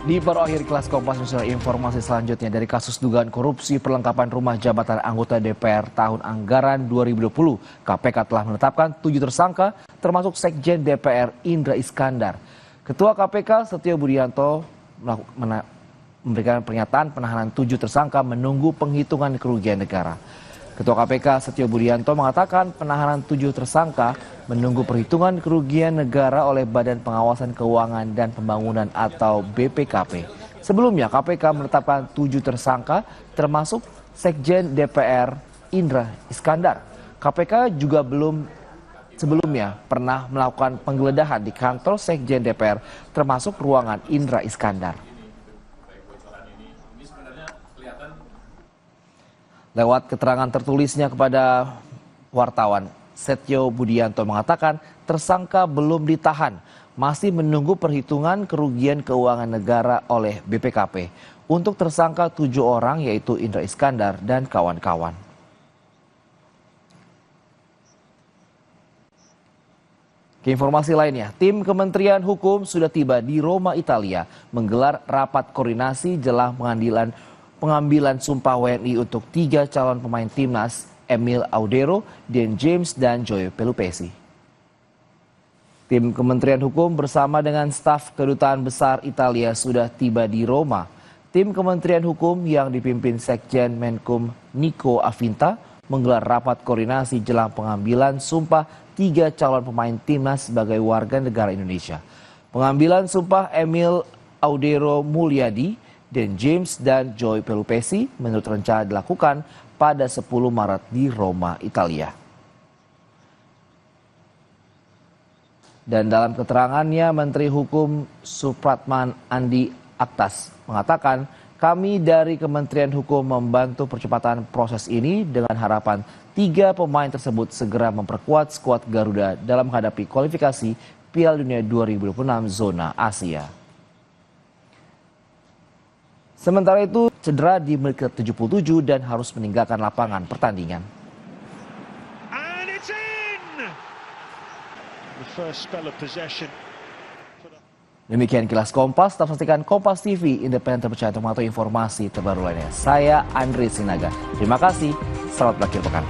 Di paruh akhir kelas Kompas Nasional, informasi selanjutnya dari kasus dugaan korupsi perlengkapan rumah jabatan anggota DPR tahun anggaran 2020. KPK telah menetapkan 7 tersangka termasuk Sekjen DPR Indra Iskandar. Ketua KPK Setio Budianto memberikan pernyataan penahanan 7 tersangka menunggu penghitungan kerugian negara. Ketua KPK Setio Budianto mengatakan penahanan 7 tersangka menunggu perhitungan kerugian negara oleh Badan Pengawasan Keuangan dan Pembangunan atau BPKP. Sebelumnya KPK menetapkan 7 tersangka termasuk Sekjen DPR Indra Iskandar. KPK juga sebelumnya pernah melakukan penggeledahan di kantor Sekjen DPR termasuk ruangan Indra Iskandar. Lewat keterangan tertulisnya kepada wartawan, Setio Budianto mengatakan tersangka belum ditahan, masih menunggu perhitungan kerugian keuangan negara oleh BPKP. Untuk tersangka 7 orang yaitu Indra Iskandar dan kawan-kawan. Ke informasi lainnya, tim Kementerian Hukum sudah tiba di Roma, Italia, menggelar rapat koordinasi jelang pengambilan sumpah WNI untuk 3 calon pemain timnas, Emil Audero, Dan James, dan Joy Pelupesi. Tim Kementerian Hukum bersama dengan staf Kedutaan Besar Italia sudah tiba di Roma. Tim Kementerian Hukum yang dipimpin Sekjen Menkum Niko Afinta menggelar rapat koordinasi jelang pengambilan sumpah 3 calon pemain timnas sebagai warga negara Indonesia. Pengambilan sumpah Emil Audero Mulyadi, Dan James, dan Joy Pelupesi menurut rencana dilakukan pada 10 Maret di Roma, Italia. Dan dalam keterangannya, Menteri Hukum Supratman Andi Aktas mengatakan, kami dari Kementerian Hukum membantu percepatan proses ini dengan harapan 3 pemain tersebut segera memperkuat skuad Garuda dalam menghadapi kualifikasi Piala Dunia 2026 zona Asia. Sementara itu, cedera di menit ke-77 dan harus meninggalkan lapangan pertandingan. Demikian kilas Kompas, tetap saksikan Kompas TV, independen terpercaya untuk mengetahui informasi terbaru lainnya. Saya Andri Sinaga. Terima kasih, selamat berakhir pekan.